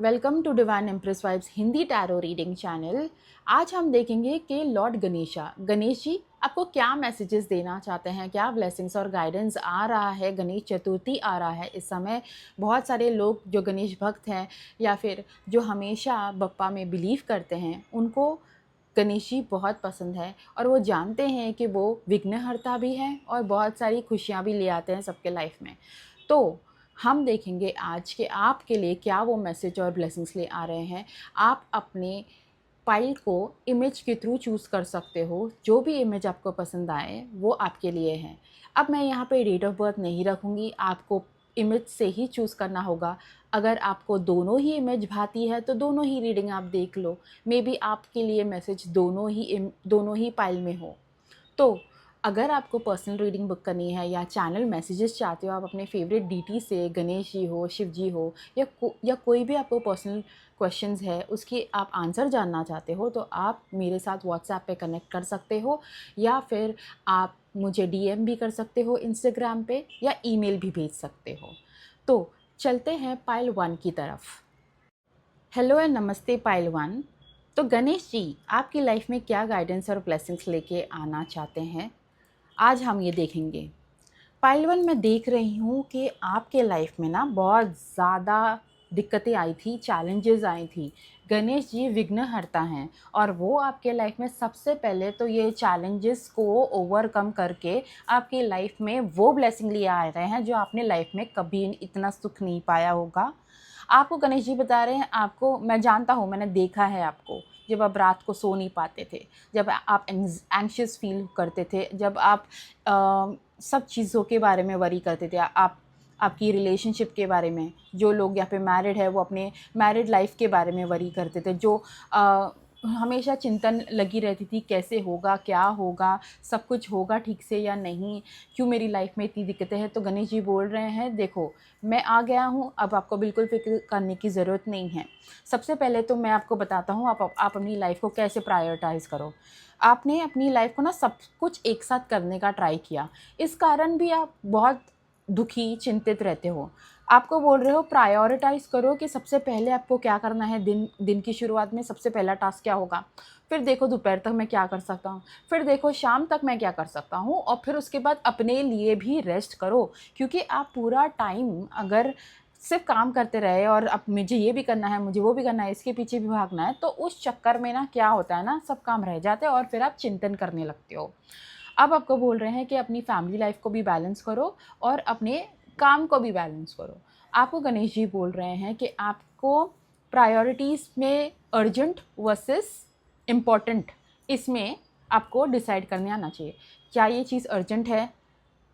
Welcome to divine empress vibes Hindi tarot reading channel. आज हम देखेंगे कि लॉर्ड गणेश जी आपको क्या मैसेजेस देना चाहते हैं, क्या ब्लेसिंग्स और गाइडेंस आ रहा है। गणेश चतुर्थी आ रहा है इस समय। बहुत सारे लोग जो गणेश भक्त हैं या फिर जो हमेशा बप्पा में बिलीव करते हैं, उनको गणेश जी बहुत पसंद है और वो जानते हैं कि वो विघ्नहर्ता भी हैं और बहुत सारी खुशियाँ भी ले आते हैं सबके लाइफ में। तो हम देखेंगे आज के आपके लिए क्या वो मैसेज और ब्लेसिंग्स ले आ रहे हैं। आप अपने फाइल को इमेज के थ्रू चूज़ कर सकते हो। जो भी इमेज आपको पसंद आए वो आपके लिए है। अब मैं यहाँ पे डेट ऑफ बर्थ नहीं रखूँगी, आपको इमेज से ही चूज़ करना होगा। अगर आपको दोनों ही इमेज भाती है तो दोनों ही रीडिंग आप देख लो। मे बी आपके लिए मैसेज दोनों ही फाइल में हो। तो अगर आपको पर्सनल रीडिंग बुक करनी है या चैनल मैसेजेस चाहते हो, आप अपने फेवरेट डीटी से, गणेश जी हो, शिव जी हो, या कोई भी आपको पर्सनल क्वेश्चंस है उसकी आप आंसर जानना चाहते हो, तो आप मेरे साथ व्हाट्सएप पे कनेक्ट कर सकते हो या फिर आप मुझे डीएम भी कर सकते हो इंस्टाग्राम पे, या ईमेल भी भेज सकते हो। तो चलते हैं पाइल 1 की तरफ। हेलो एंड नमस्ते पाइल 1। तो गणेश जी आपकी लाइफ में क्या गाइडेंस और ब्लेसिंग्स लेके आना चाहते हैं, आज हम ये देखेंगे। पाइल 1 मैं देख रही हूँ कि आपके लाइफ में ना बहुत ज़्यादा दिक्कतें आई थी, चैलेंजेस आई थी। गणेश जी विघ्नहर्ता हैं और वो आपके लाइफ में सबसे पहले तो ये चैलेंजेस को ओवरकम करके आपकी लाइफ में वो ब्लेसिंग लिए आ रहे हैं जो आपने लाइफ में कभी इतना सुख नहीं पाया होगा। आपको गणेश जी बता रहे हैं, आपको मैं जानता हूँ, मैंने देखा है आपको जब आप रात को सो नहीं पाते थे, जब आप एंग्शियस फील करते थे, जब आप सब चीज़ों के बारे में वरी करते थे। आप आपकी रिलेशनशिप के बारे में, जो लोग यहाँ पे मैरिड है वो अपने मैरिड लाइफ के बारे में वरी करते थे, जो हमेशा चिंतन लगी रहती थी कैसे होगा, क्या होगा, सब कुछ होगा ठीक से या नहीं, क्यों मेरी लाइफ में इतनी दिक्कतें हैं। तो गणेश जी बोल रहे हैं देखो मैं आ गया हूँ, अब आपको बिल्कुल फिक्र करने की ज़रूरत नहीं है। सबसे पहले तो मैं आपको बताता हूँ आप अपनी लाइफ को कैसे प्रायोरिटाइज़ करो। आपने अपनी लाइफ को ना सब कुछ एक साथ करने का ट्राई किया, इस कारण भी आप बहुत दुखी चिंतित रहते हो। आपको बोल रहे हो प्रायोरिटाइज़ करो कि सबसे पहले आपको क्या करना है। दिन की शुरुआत में सबसे पहला टास्क क्या होगा, फिर देखो दोपहर तक मैं क्या कर सकता हूँ, फिर देखो शाम तक मैं क्या कर सकता हूँ, और फिर उसके बाद अपने लिए भी रेस्ट करो। क्योंकि आप पूरा टाइम अगर सिर्फ काम करते रहे और अब मुझे ये भी करना है, मुझे वो भी करना है, इसके पीछे भी भागना है, तो उस चक्कर में ना क्या होता है ना, सब काम रह जाते हैं और फिर आप चिंतन करने लगते हो। अब आपको बोल रहे हैं कि अपनी फैमिली लाइफ को भी बैलेंस करो और अपने काम को भी बैलेंस करो। आपको गणेश जी बोल रहे हैं कि आपको प्रायोरिटीज़ में अर्जेंट वर्सेस इम्पॉर्टेंट, इसमें आपको डिसाइड करने आना चाहिए। क्या ये चीज़ अर्जेंट है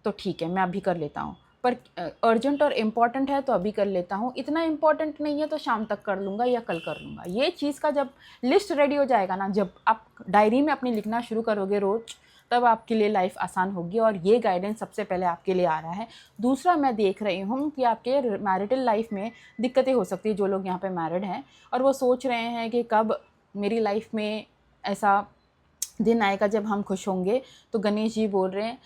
तो ठीक है मैं अभी कर लेता हूँ, पर अर्जेंट और इम्पॉर्टेंट है तो अभी कर लेता हूँ, इतना इम्पॉर्टेंट नहीं है तो शाम तक कर लूँगा या कल कर लूँगा। ये चीज़ का जब लिस्ट रेडी हो जाएगा ना, जब आप डायरी में अपनी लिखना शुरू करोगे रोज़, तब आपके लिए लाइफ आसान होगी। और ये गाइडेंस सबसे पहले आपके लिए आ रहा है। दूसरा मैं देख रही हूँ कि आपके मैरिटल लाइफ में दिक्कतें हो सकती है। जो लोग यहाँ पे मैरिड हैं और वो सोच रहे हैं कि कब मेरी लाइफ में ऐसा दिन आएगा जब हम खुश होंगे, तो गणेश जी बोल रहे हैं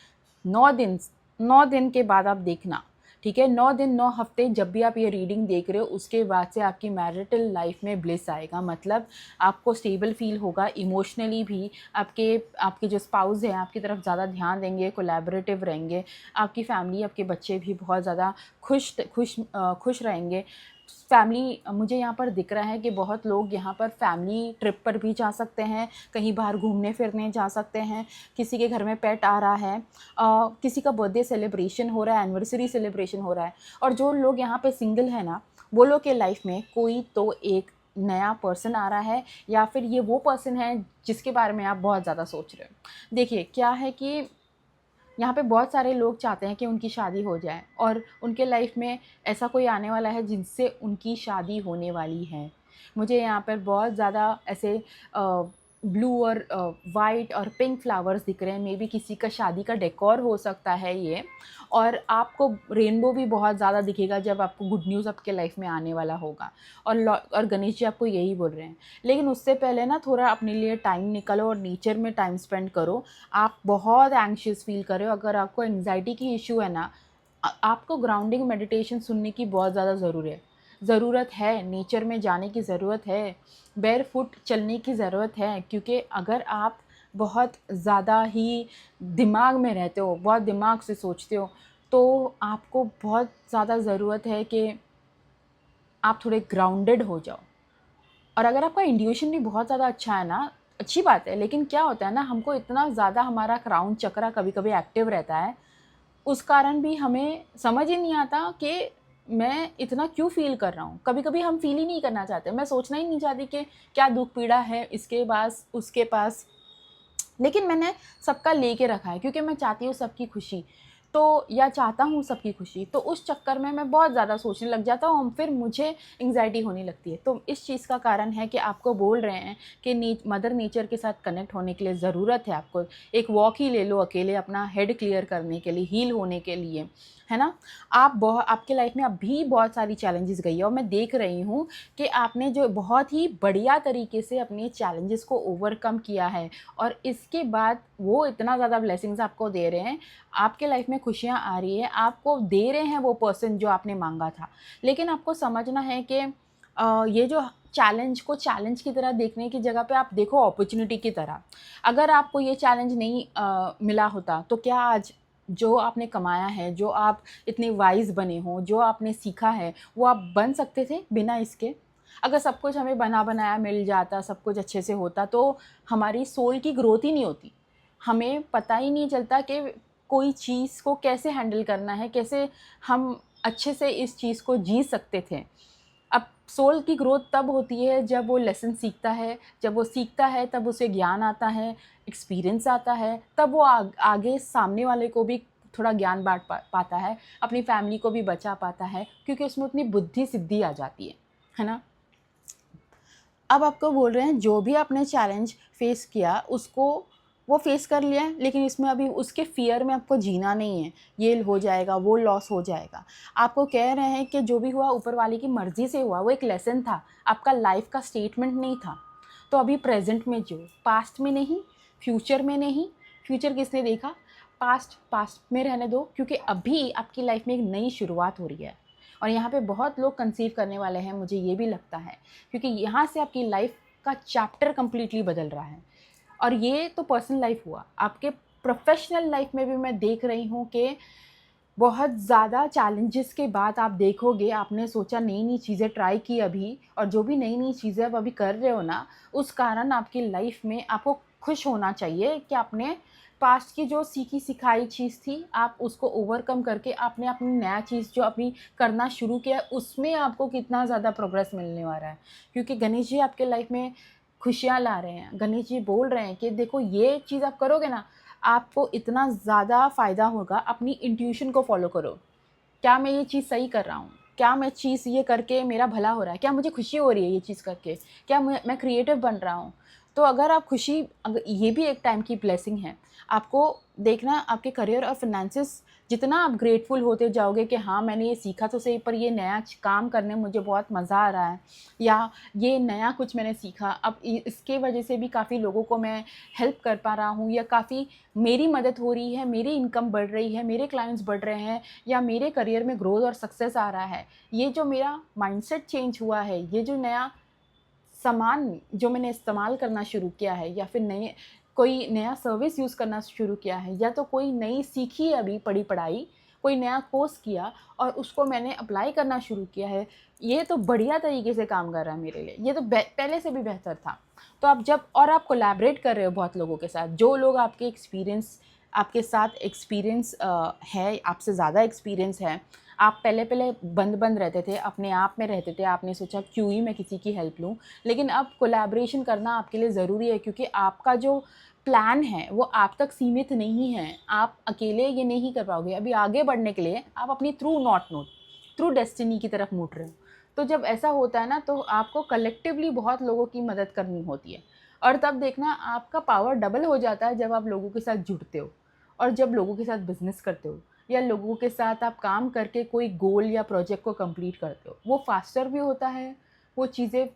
9 दिन, 9 दिन के बाद आप देखना, ठीक है। 9 दिन 9 हफ्ते जब भी आप ये रीडिंग देख रहे हो, उसके बाद से आपकी मैरिटल लाइफ में ब्लिस आएगा। मतलब आपको स्टेबल फील होगा इमोशनली भी। आपके जो स्पाउस हैं आपकी तरफ ज़्यादा ध्यान देंगे, कोलैबोरेटिव रहेंगे। आपकी फैमिली, आपके बच्चे भी बहुत ज़्यादा खुश रहेंगे। फैमिली मुझे यहाँ पर दिख रहा है कि बहुत लोग यहाँ पर फैमिली ट्रिप पर भी जा सकते हैं, कहीं बाहर घूमने फिरने जा सकते हैं। किसी के घर में पेट आ रहा है, किसी का बर्थडे सेलिब्रेशन हो रहा है, एनिवर्सरी सेलिब्रेशन हो रहा है। और जो लोग यहाँ पे सिंगल हैं ना, वो लोग के लाइफ में कोई तो एक नया पर्सन आ रहा है, या फिर ये वो पर्सन है जिसके बारे में आप बहुत ज़्यादा सोच रहे हो। देखिए क्या है कि यहाँ पे बहुत सारे लोग चाहते हैं कि उनकी शादी हो जाए और उनके लाइफ में ऐसा कोई आने वाला है जिनसे उनकी शादी होने वाली है। मुझे यहाँ पर बहुत ज़्यादा ऐसे ब्लू और वाइट और पिंक फ्लावर्स दिख रहे हैं। मे बी किसी का शादी का डेकोर हो सकता है ये। और आपको रेनबो भी बहुत ज़्यादा दिखेगा जब आपको गुड न्यूज़ आपके लाइफ में आने वाला होगा। और गणेश जी आपको यही बोल रहे हैं। लेकिन उससे पहले ना थोड़ा अपने लिए टाइम निकालो और नेचर में टाइम स्पेंड करो। आप बहुत एंग्शियस फील कर रहे हो, अगर आपको एंग्जाइटी की इशू है ना, आपको ग्राउंडिंग मेडिटेशन सुनने की बहुत ज़्यादा ज़रूरत है। ज़रूरत है, नेचर में जाने की ज़रूरत है, बेयरफुट चलने की ज़रूरत है, क्योंकि अगर आप बहुत ज़्यादा ही दिमाग में रहते हो, बहुत दिमाग से सोचते हो, तो आपको बहुत ज़्यादा ज़रूरत है कि आप थोड़े ग्राउंडेड हो जाओ। और अगर आपका इंट्यूशन भी बहुत ज़्यादा अच्छा है ना, अच्छी बात है, लेकिन क्या होता है ना, हमको इतना ज़्यादा हमारा क्राउन चक्रा कभी-कभी एक्टिव रहता है, उस कारण भी हमें समझ ही नहीं आता कि मैं इतना क्यों फ़ील कर रहा हूँ। कभी-कभी हम फ़ील ही नहीं करना चाहते, मैं सोचना ही नहीं चाहती कि क्या दुःख पीड़ा है इसके पास, उसके पास। लेकिन मैंने सबका लेके रखा है, क्योंकि मैं चाहती हूँ सबकी खुशी, तो या चाहता हूँ सबकी खुशी, तो उस चक्कर में मैं बहुत ज़्यादा सोचने लग जाता हूँ, फिर मुझे एंग्जाइटी होने लगती है। तो इस चीज़ का कारण है कि आपको बोल रहे हैं कि मदर नेचर के साथ कनेक्ट होने के लिए ज़रूरत है आपको एक वॉक ही ले लो अकेले, अपना हेड क्लियर करने के लिए, हील होने के लिए, है ना? आपके लाइफ में अभी बहुत सारी चैलेंजेस गई है, और मैं देख रही हूँ कि आपने जो बहुत ही बढ़िया तरीके से अपने चैलेंजेस को ओवरकम किया है, और इसके बाद वो इतना ज़्यादा ब्लेसिंग्स आपको दे रहे हैं, आपके लाइफ में खुशियाँ आ रही है, आपको दे रहे हैं वो पर्सन जो आपने मांगा था। लेकिन आपको समझना है कि ये जो चैलेंज को चैलेंज की तरह देखने की जगह पे आप देखो अपॉर्चुनिटी की तरह। अगर आपको ये चैलेंज नहीं मिला होता, तो क्या आज जो आपने कमाया है, जो आप इतने वाइज़ बने हो, जो आपने सीखा है, वो आप बन सकते थे बिना इसके? अगर सब कुछ हमें बना-बनाया मिल जाता, सब कुछ अच्छे से होता, तो हमारी सोल की ग्रोथ ही नहीं होती। हमें पता ही नहीं चलता कि कोई चीज़ को कैसे हैंडल करना है, कैसे हम अच्छे से इस चीज़ को जी सकते थे। अब सोल की ग्रोथ तब होती है जब वो लेसन सीखता है, जब वो सीखता है तब उसे ज्ञान आता है, एक्सपीरियंस आता है, तब वो आगे सामने वाले को भी थोड़ा ज्ञान बाँट पाता है, अपनी फैमिली को भी बचा पाता है, क्योंकि उसमें उतनी बुद्धि सिद्धि आ जाती है ना? अब आपको बोल रहे हैं जो भी आपने चैलेंज फेस किया उसको वो फेस कर लिया है, लेकिन इसमें अभी उसके फ़ियर में आपको जीना नहीं है, ये हो जाएगा, वो लॉस हो जाएगा। आपको कह रहे हैं कि जो भी हुआ ऊपर वाले की मर्ज़ी से हुआ, वो एक लेसन था, आपका लाइफ़ का स्टेटमेंट नहीं था। तो अभी प्रेज़ेंट में जियो, पास्ट में नहीं, फ्यूचर में नहीं, फ्यूचर किसने देखा? पास्ट, पास्ट में रहने दो, क्योंकि अभी आपकी लाइफ़ में एक नई शुरुआत हो रही है। और यहाँ पे बहुत लोग कंसीव करने वाले हैं, मुझे ये भी लगता है, क्योंकि यहाँ से आपकी लाइफ का चैप्टर कंप्लीटली बदल रहा है। और ये तो पर्सनल लाइफ हुआ, आपके प्रोफेशनल लाइफ में भी मैं देख रही हूँ कि बहुत ज़्यादा चैलेंजेस के बाद आप देखोगे, आपने सोचा नई-नई चीज़ें ट्राई की अभी, और जो भी नई-नई चीज़ें आप अभी कर रहे हो ना, उस कारण आपकी लाइफ में आपको खुश होना चाहिए कि आपने पास्ट की जो सीखी-सिखाई चीज़ थी, आप उसको ओवरकम करके आपने अपनी नया चीज़ जो अभी करना शुरू किया, उसमें आपको कितना ज़्यादा प्रोग्रेस मिलने वाला है। क्योंकि गणेश जी आपके लाइफ में खुशियाँ ला रहे हैं। गणेश जी बोल रहे हैं कि देखो ये चीज़ आप करोगे ना, आपको इतना ज़्यादा फ़ायदा होगा, अपनी इंट्यूशन को फ़ॉलो करो। क्या मैं ये चीज़ सही कर रहा हूँ? क्या मैं चीज़ ये करके मेरा भला हो रहा है? क्या मुझे खुशी हो रही है ये चीज़ करके? क्या मैं क्रिएटिव बन रहा हूँ? तो अगर आप खुशी अगर ये भी एक टाइम की ब्लेसिंग है। आपको देखना आपके करियर और फ़िनेंसेस जितना आप ग्रेटफुल होते जाओगे कि हाँ, मैंने ये सीखा तो सही, पर ये नया काम करने में मुझे बहुत मज़ा आ रहा है, या ये नया कुछ मैंने सीखा, अब इसके वजह से भी काफ़ी लोगों को मैं हेल्प कर पा रहा हूँ, या काफ़ी मेरी मदद हो रही है, मेरी इनकम बढ़ रही है, मेरे क्लाइंट्स बढ़ रहे हैं, या मेरे करियर में ग्रोथ और सक्सेस आ रहा है। ये जो मेरा माइंडसेट चेंज हुआ है, ये जो नया सामान जो मैंने इस्तेमाल करना शुरू किया है, या फिर नए कोई नया सर्विस यूज़ करना शुरू किया है, या तो कोई नई सीखी है अभी पढ़ी पढ़ाई, कोई नया कोर्स किया और उसको मैंने अप्लाई करना शुरू किया है, ये तो बढ़िया तरीके से काम कर रहा है मेरे लिए, ये तो पहले से भी बेहतर था। तो आप जब और आप कोलैबोरेट कर रहे हो बहुत लोगों के साथ, जो लोग आपके साथ एक्सपीरियंस है, आपसे ज़्यादा एक्सपीरियंस है। आप पहले-पहले बंद-बंद रहते थे, अपने आप में रहते थे, आपने सोचा क्यों ही मैं किसी की हेल्प लूँ। लेकिन अब कोलैबोरेशन करना आपके लिए ज़रूरी है, क्योंकि आपका जो प्लान है वो आप तक सीमित नहीं है। आप अकेले ये नहीं कर पाओगे। अभी आगे बढ़ने के लिए आप अपनी थ्रू डेस्टिनी की तरफ मुड़ रहे हो। तो जब ऐसा होता है ना, तो आपको कलेक्टिवली बहुत लोगों की मदद करनी होती है, और तब देखना आपका पावर डबल हो जाता है जब आप लोगों के साथ जुड़ते हो, और जब लोगों के साथ बिज़नेस करते हो, या लोगों के साथ आप काम करके कोई गोल या प्रोजेक्ट को कंप्लीट करते हो। वो फास्टर भी होता है, वो चीज़ें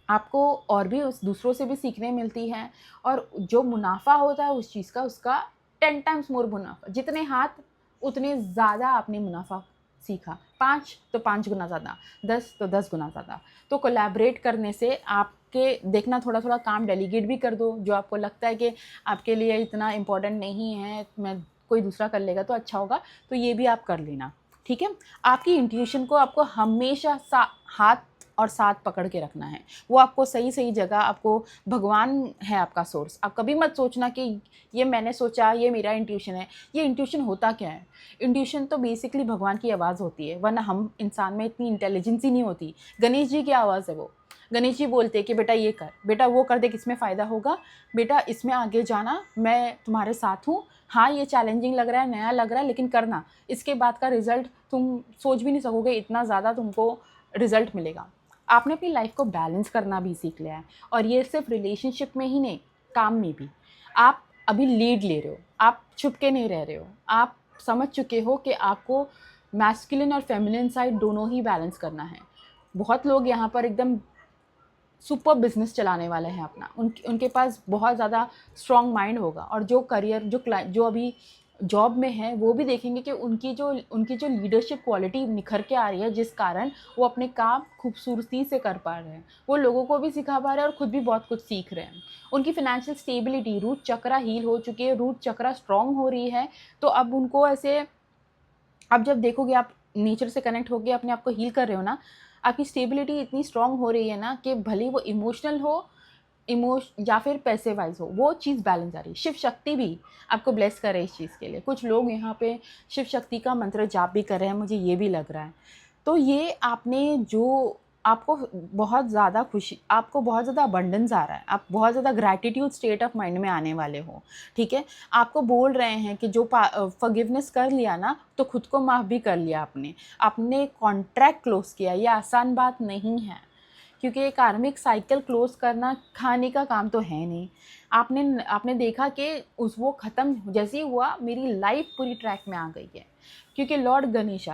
आपको और भी उस दूसरों से भी सीखने मिलती हैं, और जो मुनाफ़ा होता है उस चीज़ का, उसका 10 टाइम्स मोर मुनाफ़ा, जितने हाथ उतने ज़्यादा आपने मुनाफ़ा सीखा, 5 तो 5 गुना ज़्यादा, 10 तो 10 गुना ज़्यादा। तो कोलैबोरेट करने से आपके देखना थोड़ा-थोड़ा काम डेलीगेट भी कर दो, जो आपको लगता है कि आपके लिए इतना इम्पोर्टेंट नहीं है, मैं कोई दूसरा कर लेगा तो अच्छा होगा, तो ये भी आप कर लेना, ठीक है? आपकी इंट्यूशन को आपको हमेशा हाथ और साथ पकड़ के रखना है। वो आपको सही-सही जगह, आपको भगवान है आपका सोर्स। आप कभी मत सोचना कि ये मैंने सोचा, ये मेरा इंट्यूशन है। ये इंट्यूशन होता क्या है? इंट्यूशन तो बेसिकली भगवान की आवाज़ होती है, वरना हम इंसान में इतनी इंटेलिजेंस ही नहीं होती। गणेश जी की आवाज़ है वो। गणेश जी बोलते हैं कि बेटा ये कर, बेटा वो कर देख, इसमें फ़ायदा होगा, बेटा इसमें आगे जाना, मैं तुम्हारे साथ हूँ। हाँ, ये चैलेंजिंग लग रहा है, नया लग रहा है, लेकिन करना। इसके बाद का रिज़ल्ट तुम सोच भी नहीं सकोगे, इतना ज़्यादा तुमको रिज़ल्ट मिलेगा। आपने अपनी लाइफ को बैलेंस करना भी सीख लिया है, और ये सिर्फ रिलेशनशिप में ही नहीं, काम में भी। आप अभी लीड ले रहे हो, आप छुप के नहीं रह रहे हो, आप समझ चुके हो कि आपको मैस्कुलिन और फेमिनिन साइड दोनों ही बैलेंस करना है। बहुत लोग यहाँ पर एकदम सुपर बिजनेस चलाने वाले हैं अपना, उनके पास बहुत ज़्यादा स्ट्रॉन्ग माइंड होगा, और जो करियर जो अभी जॉब में है वो भी देखेंगे कि उनकी जो लीडरशिप क्वालिटी निखर के आ रही है, जिस कारण वो अपने काम खूबसूरती से कर पा रहे हैं, वो लोगों को भी सिखा पा रहे हैं और ख़ुद भी बहुत कुछ सीख रहे हैं। उनकी फिनेंशियल स्टेबिलिटी, रूट चक्रा हील हो चुकी है, रूट चक्रा स्ट्रॉन्ग हो रही है। तो अब उनको ऐसे, अब जब देखोगे आप नेचर से कनेक्ट होकर अपने आप को हील कर रहे हो ना, आपकी स्टेबिलिटी इतनी स्ट्रॉन्ग हो रही है ना कि भले वो इमोशनल हो, या फिर पैसे वाइज हो, वो चीज़ बैलेंस आ रही है। शिव शक्ति भी आपको ब्लेस करे इस चीज़ के लिए। कुछ लोग यहाँ पे शिव शक्ति का मंत्र जाप भी कर रहे हैं, मुझे ये भी लग रहा है। तो ये आपने जो, आपको बहुत ज़्यादा खुशी, आपको बहुत ज़्यादा अबंडेंस आ रहा है, आप बहुत ज़्यादा ग्रैटिट्यूड स्टेट ऑफ माइंड में आने वाले हो, ठीक है? आपको बोल रहे हैं कि जो फॉरगिवनेस कर लिया ना, तो खुद को माफ़ भी कर लिया आपने कॉन्ट्रैक्ट क्लोज किया। ये आसान बात नहीं है, क्योंकि ये कार्मिक साइकिल क्लोज करना खाने का काम तो है नहीं। आपने देखा कि वो ख़त्म जैसे ही हुआ, मेरी लाइफ पूरी ट्रैक में आ गई है, क्योंकि लॉर्ड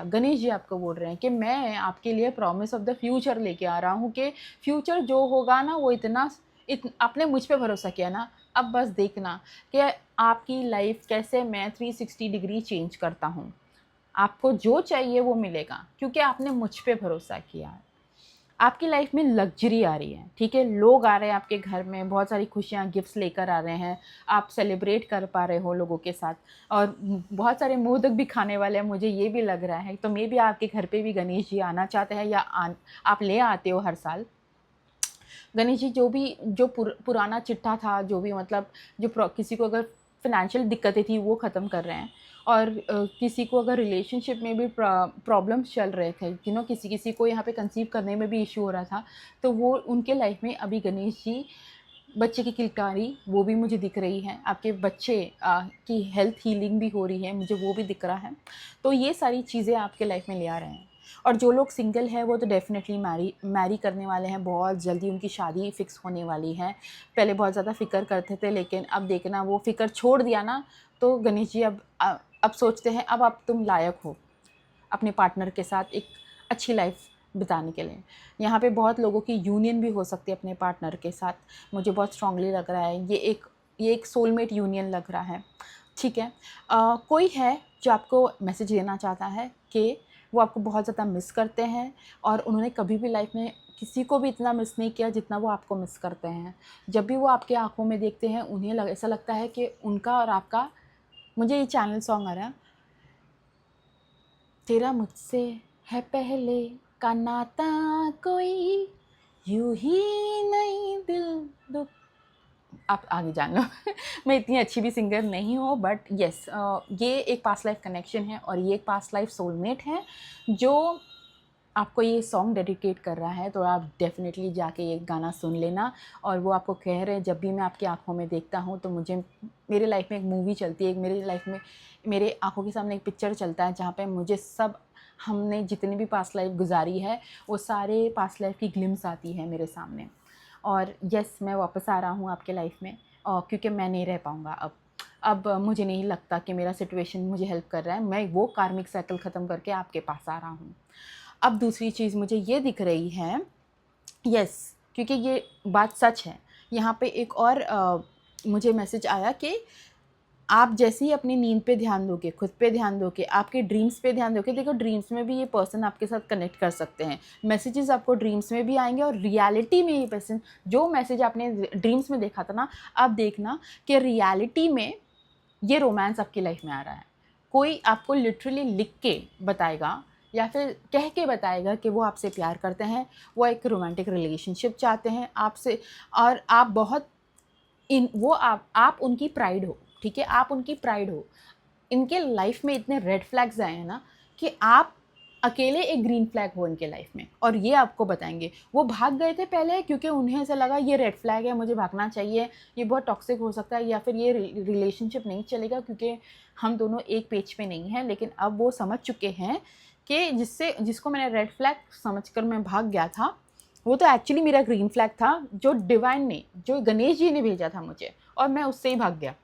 गणेश जी आपको बोल रहे हैं कि मैं आपके लिए प्रॉमिस ऑफ द फ्यूचर लेके आ रहा हूँ, कि फ्यूचर जो होगा ना वो आपने मुझ पे भरोसा किया ना, अब बस देखना कि आपकी लाइफ कैसे मैं 360 डिग्री चेंज करता हूँ। आपको जो चाहिए वो मिलेगा, क्योंकि आपने मुझ पे भरोसा किया है। आपकी लाइफ में लग्जरी आ रही है, ठीक है? लोग आ रहे हैं आपके घर में, बहुत सारी खुशियाँ, गिफ्ट्स लेकर आ रहे हैं, आप सेलिब्रेट कर पा रहे हो लोगों के साथ, और बहुत सारे मोदक भी खाने वाले हैं, मुझे ये भी लग रहा है। तो मे भी आपके घर पे भी गणेश जी आना चाहते हैं, या आप ले आते हो हर साल। गणेश जी जो पुराना चिट्ठा था, जो भी मतलब किसी को अगर फ़ाइनेंशियल दिक्कतें थी वो ख़त्म कर रहे हैं, और किसी को अगर रिलेशनशिप में भी प्रॉब्लम्स चल रहे थे, किसी को यहाँ पे कंसीव करने में भी इशू हो रहा था, तो वो उनके लाइफ में अभी गणेश जी, बच्चे की किलकारी वो भी मुझे दिख रही है, आपके बच्चे की हेल्थ हीलिंग भी हो रही है, मुझे वो भी दिख रहा है। तो ये सारी चीज़ें आपके लाइफ में ले आ रहे हैं। और जो लोग सिंगल है वो तो डेफ़िनेटली मैरी करने वाले हैं, बहुत जल्दी उनकी शादी फ़िक्स होने वाली है। पहले बहुत ज़्यादा फ़िक्र करते थे, लेकिन अब देखना वो फ़िक्र छोड़ दिया ना, तो गणेश जी अब सोचते हैं अब तुम लायक हो अपने पार्टनर के साथ एक अच्छी लाइफ बिताने के लिए। यहाँ पे बहुत लोगों की यूनियन भी हो सकती है अपने पार्टनर के साथ, मुझे बहुत स्ट्रांगली लग रहा है। ये एक सोलमेट यूनियन लग रहा है, ठीक है? कोई है जो आपको मैसेज देना चाहता है कि वो आपको बहुत ज़्यादा मिस करते हैं, और उन्होंने कभी भी लाइफ में किसी को भी इतना मिस नहीं किया जितना वो आपको मिस करते हैं। जब भी वो आपके आँखों में देखते हैं, उन्हें ऐसा लगता है कि उनका और आपका, मुझे ये चैनल सॉन्ग आ रहा है, तेरा मुझसे है पहले का नाता कोई, यूं ही नहीं दिल दुख, आप आगे जान लो। मैं इतनी अच्छी भी सिंगर नहीं हूँ, बट येस, ये एक पास्ट लाइफ कनेक्शन है, और ये एक पास्ट लाइफ सोलमेट है जो आपको ये सॉन्ग डेडिकेट कर रहा है। तो आप डेफ़िनेटली जाके ये गाना सुन लेना। और वो आपको कह रहे हैं, जब भी मैं आपकी आँखों में देखता हूँ तो मुझे, मेरे लाइफ में एक मूवी चलती है, मेरी लाइफ में मेरे आँखों के सामने एक पिक्चर चलता है, जहाँ पे मुझे सब, हमने जितनी भी पास्ट लाइफ गुजारी है वो सारे पास्ट लाइफ की ग्लिम्स आती है मेरे सामने। और यस, मैं वापस आ रहा हूँ आपके लाइफ में, क्योंकि मैं नहीं रह पाऊँगा अब मुझे नहीं लगता कि मेरा सिचुएशन मुझे हेल्प कर रहा है। मैं वो कार्मिक साइकिल ख़त्म करके आपके पास आ रहा हूँ। अब दूसरी चीज़ मुझे ये दिख रही है, यस, क्योंकि ये बात सच है। यहाँ पे एक और मुझे मैसेज आया कि आप जैसे ही अपनी नींद पे ध्यान दोगे, खुद पे ध्यान दोगे, आपके ड्रीम्स पे ध्यान दोगे, देखो ड्रीम्स में भी ये पर्सन आपके साथ कनेक्ट कर सकते हैं, मैसेजेस आपको ड्रीम्स में भी आएंगे और रियलिटी में ये पर्सन, जो मैसेज आपने ड्रीम्स में देखा था ना, अब देखना कि रियलिटी में ये रोमांस आपकी लाइफ में आ रहा है। कोई आपको लिटरली लिख के बताएगा या फिर कह के बताएगा कि वो आपसे प्यार करते हैं, वो एक रोमांटिक रिलेशनशिप चाहते हैं आपसे, और आप बहुत वो आप उनकी प्राइड हो, ठीक है, आप उनकी प्राइड हो। इनके लाइफ में इतने रेड फ्लैग्स आए हैं ना कि आप अकेले एक ग्रीन फ्लैग हो इनके लाइफ में, और ये आपको बताएंगे। वो भाग गए थे पहले क्योंकि उन्हें ऐसा लगा ये रेड फ्लैग है, मुझे भागना चाहिए, ये बहुत टॉक्सिक हो सकता है, या फिर ये रिलेशनशिप नहीं चलेगा क्योंकि हम दोनों एक पेज पे नहीं हैं। लेकिन अब वो समझ चुके हैं कि जिसको मैंने रेड फ्लैग समझकर मैं भाग गया था, वो तो एक्चुअली मेरा ग्रीन फ्लैग था, जो डिवाइन ने, जो गणेश जी ने भेजा था मुझे, और मैं उससे ही भाग गया।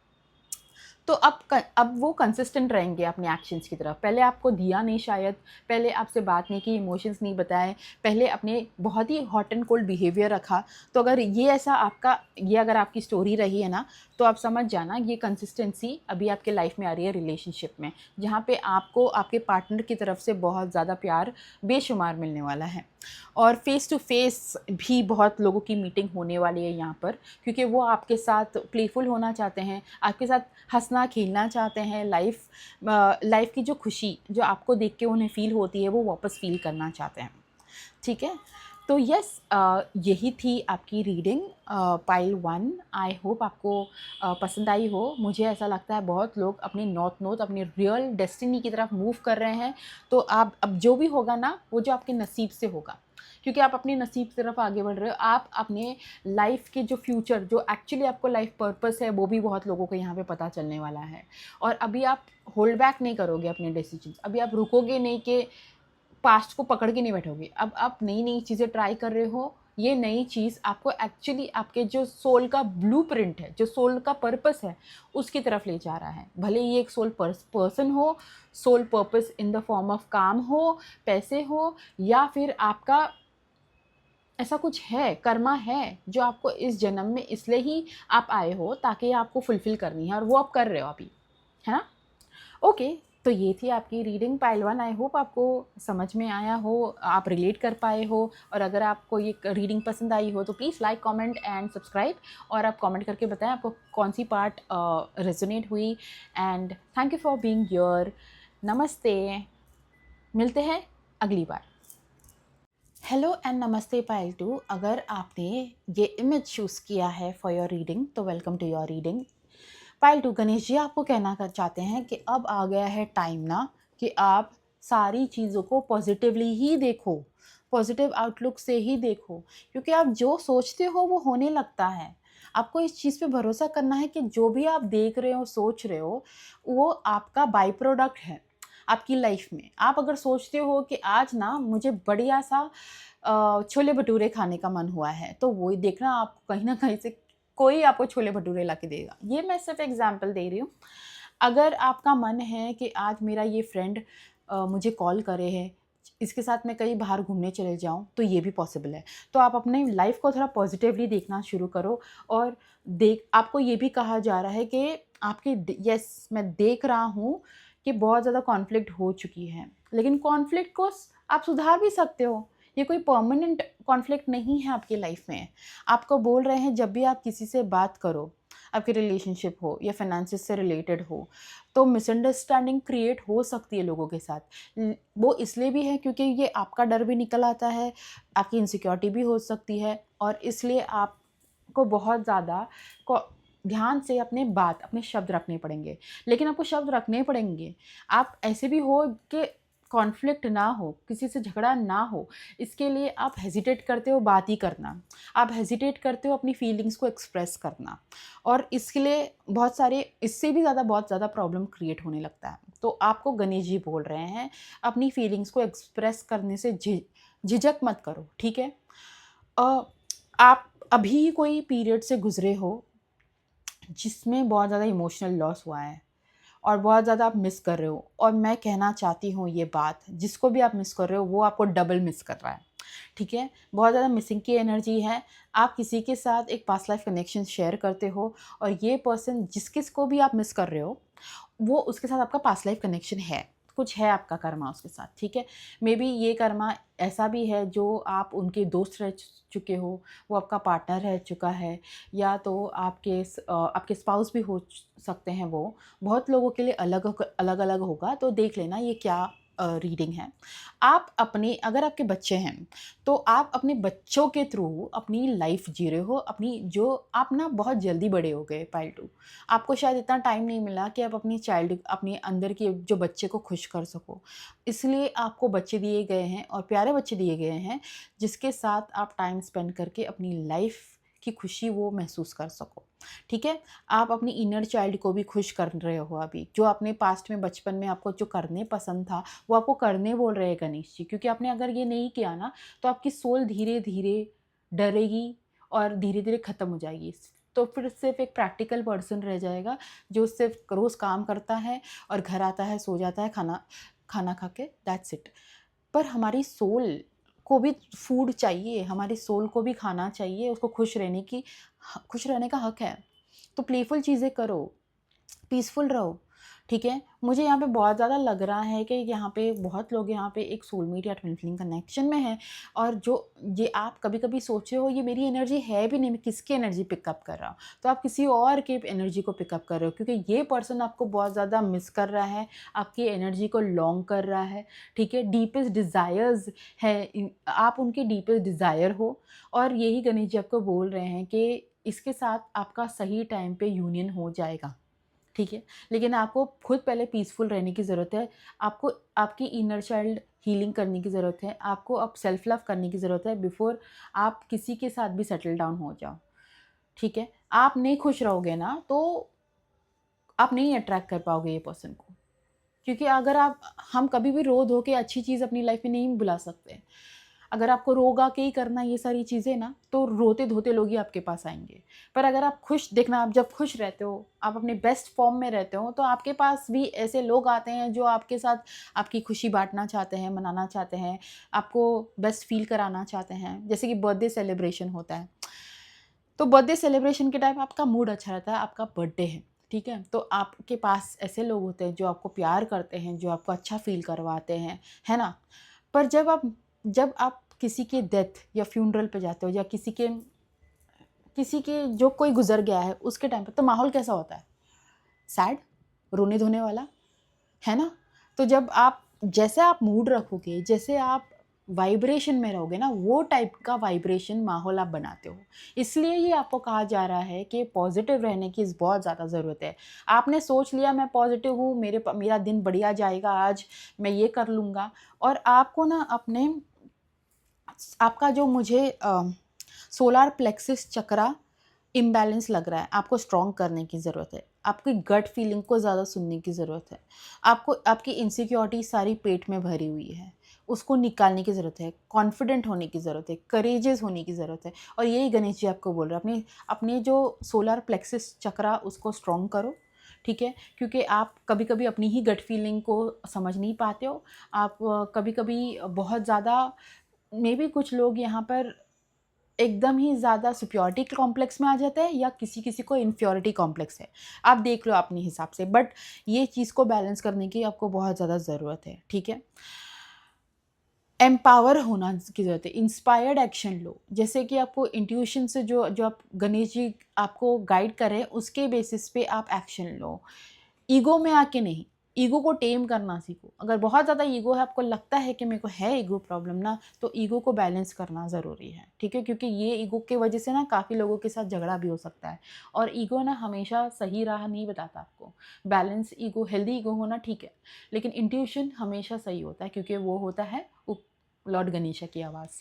तो अब वो कंसिस्टेंट रहेंगे अपने एक्शंस की तरफ। पहले आपको दिया नहीं शायद, पहले आपसे बात नहीं की, इमोशंस नहीं बताए, पहले अपने बहुत ही हॉट एंड कोल्ड बिहेवियर रखा। तो अगर ये अगर आपकी स्टोरी रही है ना, तो आप समझ जाना ये कंसिस्टेंसी अभी आपके लाइफ में आ रही है रिलेशनशिप में, जहाँ पे आपको आपके पार्टनर की तरफ से बहुत ज़्यादा प्यार बेशुमार मिलने वाला है। और फेस टू फेस भी बहुत लोगों की मीटिंग होने वाली है यहाँ पर, क्योंकि वो आपके साथ प्लेफुल होना चाहते हैं, आपके साथ हंसना खेलना चाहते हैं, लाइफ की जो खुशी जो आपको देख के उन्हें फ़ील होती है वो वापस फ़ील करना चाहते हैं। ठीक है, तो यस, यही थी आपकी रीडिंग पाइल 1। आई होप आपको पसंद आई हो। मुझे ऐसा लगता है बहुत लोग अपनी नॉर्थ अपनी रियल डेस्टिनी की तरफ मूव कर रहे हैं। तो आप अब जो भी होगा ना, वो जो आपके नसीब से होगा, क्योंकि आप अपने नसीब की तरफ आगे बढ़ रहे हो। आप अपने लाइफ के जो फ्यूचर, जो एक्चुअली आपको लाइफ पर्पस है, वो भी बहुत लोगों को यहाँ पे पता चलने वाला है। और अभी आप होल्ड बैक नहीं करोगे अपने डिसीजन, अभी आप रुकोगे नहीं कि पास्ट को पकड़ के नहीं बैठोगे। अब आप नई नई चीज़ें ट्राई कर रहे हो। ये नई चीज़ आपको एक्चुअली आपके जो सोल का ब्लूप्रिंट है, जो सोल का पर्पस है, उसकी तरफ ले जा रहा है। भले ये एक सोल पर्सन हो, sole purpose in the form of काम हो, पैसे हो, या फिर आपका ऐसा कुछ है, कर्मा है जो आपको इस जन्म में इसलिए ही आप आए हो, ताकि आपको फुलफ़िल करनी है, और वो आप कर रहे हो अभी, है ना? ओके, तो ये थी आपकी रीडिंग पाइल 1। आई होप आपको समझ में आया हो, आप रिलेट कर पाए हो। और अगर आपको ये रीडिंग पसंद आई हो तो please like, comment and subscribe, और आप कमेंट करके बताएं आपको कौन सी पार्ट रेजोनेट हुई। And thank you for being here. नमस्ते, मिलते हैं अगली बार। हेलो एंड नमस्ते पाइल 2। अगर आपने ये इमेज चूज़ किया है फॉर योर रीडिंग, तो welcome to your reading. Pile 2, Ganesh ji आपको कहना चाहते हैं कि अब आ गया है टाइम ना, कि आप सारी चीज़ों को पॉजिटिवली ही देखो, पॉजिटिव आउटलुक से ही देखो, क्योंकि आप जो सोचते हो वो होने लगता है। आपको इस चीज़ पे भरोसा करना है कि जो भी आप देख रहे हो, सोच रहे हो, वो आपका बाई प्रोडक्ट है आपकी लाइफ में। आप अगर सोचते हो कि आज ना मुझे बढ़िया सा छोले भटूरे खाने का मन हुआ है, तो वही देखना, आपको कहीं ना कहीं से कोई आपको छोले भटूरे ला के देगा। ये मैं सिर्फ एग्जांपल दे रही हूँ। अगर आपका मन है कि आज मेरा ये फ्रेंड मुझे कॉल करे है, इसके साथ मैं कहीं बाहर घूमने चले जाऊँ, तो ये भी पॉसिबल है। तो आप अपने लाइफ को थोड़ा पॉजिटिवली देखना शुरू करो। और आपको ये भी कहा जा रहा है कि यस, मैं देख रहा हूँ कि बहुत ज़्यादा कॉन्फ्लिक्ट हो चुकी है, लेकिन कॉन्फ्लिक्ट को आप सुधार भी सकते हो। ये कोई परमानेंट कॉन्फ्लिक्ट नहीं है आपकी लाइफ में। आपको बोल रहे हैं जब भी आप किसी से बात करो, आपके रिलेशनशिप हो या फाइनेंसेस से रिलेटेड हो, तो मिसअंडरस्टैंडिंग क्रिएट हो सकती है लोगों के साथ। वो इसलिए भी है क्योंकि ये आपका डर भी निकल आता है, आपकी इनसिक्योरिटी भी हो सकती है, और इसलिए आपको बहुत ज़्यादा ध्यान से अपने शब्द रखने पड़ेंगे। लेकिन आपको शब्द रखने पड़ेंगे। आप ऐसे भी हो कि कॉन्फ्लिक्ट ना हो, किसी से झगड़ा ना हो, इसके लिए आप हेजिटेट करते हो बात ही करना, आप हेजिटेट करते हो अपनी फीलिंग्स को एक्सप्रेस करना, और इसके लिए इससे भी बहुत ज़्यादा प्रॉब्लम क्रिएट होने लगता है। तो आपको गणेश जी बोल रहे हैं, अपनी फीलिंग्स को एक्सप्रेस करने से झिझक मत करो, ठीक है? आप अभी कोई पीरियड से गुजरे हो जिसमें बहुत ज़्यादा इमोशनल लॉस हुआ है, और बहुत ज़्यादा आप मिस कर रहे हो, और मैं कहना चाहती हूँ ये बात, जिसको भी आप मिस कर रहे हो वो आपको डबल मिस कर रहा है। ठीक है, बहुत ज़्यादा मिसिंग की एनर्जी है। आप किसी के साथ एक पास्ट लाइफ कनेक्शन शेयर करते हो और ये पर्सन जिसको भी आप मिस कर रहे हो, वो उसके साथ आपका पास्ट लाइफ कनेक्शन है, कुछ है आपका कर्मा उसके साथ, ठीक है। मे बी ये कर्मा ऐसा भी है जो आप उनके दोस्त रह चुके हो, वो आपका पार्टनर रह चुका है, या तो आपके स्पाउस भी हो सकते हैं वो। बहुत लोगों के लिए अलग अलग होगा, तो देख लेना ये क्या रीडिंग है। आप अपने अगर आपके बच्चे हैं तो आप अपने बच्चों के थ्रू अपनी लाइफ जी रहे हो, अपनी जो आप ना बहुत जल्दी बड़े हो गए पाइल टू। आपको शायद इतना टाइम नहीं मिला कि आप अपने अंदर के जो बच्चे को खुश कर सको, इसलिए आपको बच्चे दिए गए हैं और प्यारे बच्चे दिए गए हैं जिसके साथ आप टाइम स्पेंड करके अपनी लाइफ की खुशी वो महसूस कर सको, ठीक है। आप अपनी इनर चाइल्ड को भी खुश कर रहे हो अभी, जो आपने पास्ट में बचपन में आपको जो करने पसंद था वो आपको करने बोल रहे हैं गणेश जी, क्योंकि आपने अगर ये नहीं किया ना तो आपकी सोल धीरे धीरे डरेगी और धीरे धीरे ख़त्म हो जाएगी। तो फिर सिर्फ एक प्रैक्टिकल पर्सन रह जाएगा जो सिर्फ रोज़ काम करता है और घर आता है, सो जाता है, खाना खाना खा के, दैट्स इट। पर हमारी सोल को भी फूड चाहिए, हमारी सोल को भी खाना चाहिए, उसको खुश रहने का हक है। तो प्लेफुल चीज़ें करो, पीसफुल रहो, ठीक है। मुझे यहाँ पे बहुत ज़्यादा लग रहा है कि यहाँ पे बहुत लोग यहाँ पे एक सोलमेट या ट्विन फ्लेम कनेक्शन में हैं, और जो ये आप कभी कभी सोचे हो ये मेरी एनर्जी है भी नहीं, मैं किसकी एनर्जी पिकअप कर रहा हूँ, तो आप किसी और के एनर्जी को पिकअप कर रहे हो, क्योंकि ये पर्सन आपको बहुत ज़्यादा मिस कर रहा है, आपकी एनर्जी को लॉन्ग कर रहा है, ठीक है। डीपेस्ट डिज़ायर्स है, आप उनके डीपेस्ट डिज़ायर हो, और यही गणेश जी आपको बोल रहे हैं कि इसके साथ आपका सही टाइम पे यूनियन हो जाएगा, ठीक है। लेकिन आपको खुद पहले पीसफुल रहने की ज़रूरत है, आपको आपकी इनर चाइल्ड हीलिंग करने की ज़रूरत है, आपको अब सेल्फ लव करने की ज़रूरत है बिफोर आप किसी के साथ भी सेटल डाउन हो जाओ, ठीक है। आप नहीं खुश रहोगे ना तो आप नहीं अट्रैक्ट कर पाओगे ये पर्सन को, क्योंकि अगर हम कभी भी रो धो के अच्छी चीज़ अपनी लाइफ में नहीं बुला सकते। अगर आपको रोगा के ही करना ये सारी चीज़ें ना, तो रोते धोते लोग ही आपके पास आएंगे। पर अगर आप खुश देखना, आप जब खुश रहते हो, आप अपने बेस्ट फॉर्म में रहते हो, तो आपके पास भी ऐसे लोग आते हैं जो आपके साथ आपकी खुशी बांटना चाहते हैं, मनाना चाहते हैं, आपको बेस्ट फील कराना चाहते हैं। जैसे कि बर्थडे सेलिब्रेशन होता है, तो बर्थडे सेलिब्रेशन के टाइम आपका मूड अच्छा रहता है, आपका बर्थडे है, ठीक है। तो आपके पास ऐसे लोग होते हैं जो आपको प्यार करते हैं, जो आपको अच्छा फील करवाते हैं, है ना। पर जब आप किसी के डेथ या फ्यूनरल पे जाते हो, या किसी के जो कोई गुजर गया है उसके टाइम पे, तो माहौल कैसा होता है? सैड, रोने धोने वाला, है ना। तो जब आप जैसे आप मूड रखोगे, जैसे आप वाइब्रेशन में रहोगे ना, वो टाइप का वाइब्रेशन माहौल आप बनाते हो। इसलिए ही आपको कहा जा रहा है कि पॉजिटिव रहने की बहुत ज़्यादा ज़रूरत है। आपने सोच लिया मैं पॉजिटिव हूँ, मेरा दिन बढ़िया जाएगा, आज मैं ये कर लूँगा, और आपको ना आपका जो मुझे सोलार प्लेक्सिस चक्रा इम्बैलेंस लग रहा है, आपको स्ट्रॉन्ग करने की ज़रूरत है, आपकी गट फीलिंग को ज़्यादा सुनने की ज़रूरत है, आपको आपकी इनसिक्योरिटी सारी पेट में भरी हुई है, उसको निकालने की ज़रूरत है, कॉन्फिडेंट होने की ज़रूरत है, करेजियस होने की ज़रूरत है। और यही गणेश जी आपको बोल रहे हैं, अपने अपने जो सोलार प्लेक्सिस चक्रा उसको स्ट्रॉन्ग करो, ठीक है। क्योंकि आप कभी कभी अपनी ही गट फीलिंग को समझ नहीं पाते हो। आप कभी कभी बहुत ज़्यादा, मे बी कुछ लोग यहाँ पर एकदम ही ज़्यादा सुपियोरिटी कॉम्प्लेक्स में आ जाता है, या किसी किसी को इन्फ्योरिटी कॉम्प्लेक्स है, आप देख लो अपने हिसाब से। बट ये चीज़ को बैलेंस करने की आपको बहुत ज़्यादा ज़रूरत है, ठीक है। एम्पावर होना की ज़रूरत है, इंस्पायर्ड एक्शन लो, जैसे कि आपको इंट्यूशन से जो जो आप गणेश जी आपको गाइड कर रहे हैं उसके बेसिस पे आप एक्शन लो, ईगो में आके नहीं। ईगो को टेम करना सीखो। अगर बहुत ज़्यादा ईगो है, आपको लगता है कि मेरे को है ईगो प्रॉब्लम ना, तो ईगो को बैलेंस करना ज़रूरी है, ठीक है। क्योंकि ये ईगो की वजह से ना काफ़ी लोगों के साथ झगड़ा भी हो सकता है, और ईगो ना हमेशा सही राह नहीं बताता आपको। बैलेंस ईगो, हेल्दी ईगो होना ठीक है, लेकिन इंट्यूशन हमेशा सही होता है, क्योंकि वो होता है लॉर्ड गणेशा की आवाज़।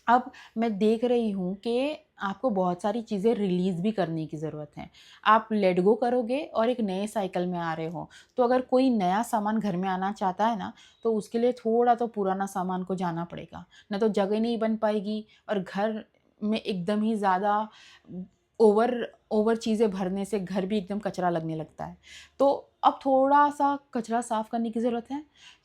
अब मैं देख रही हूँ कि आपको बहुत सारी चीज़ें रिलीज़ भी करने की ज़रूरत है। आप लेट गो करोगे और एक नए साइकिल में आ रहे हो। तो अगर कोई नया सामान घर में आना चाहता है ना, तो उसके लिए थोड़ा तो पुराना सामान को जाना पड़ेगा। नहीं तो जगह नहीं बन पाएगी, और घर में एकदम ही ज़्यादा ओवर ओवर चीज़ें भरने से घर भी एकदम कचरा लगने लगता है। तो अब थोड़ा-सा कचरा साफ़ करने की ज़रूरत है।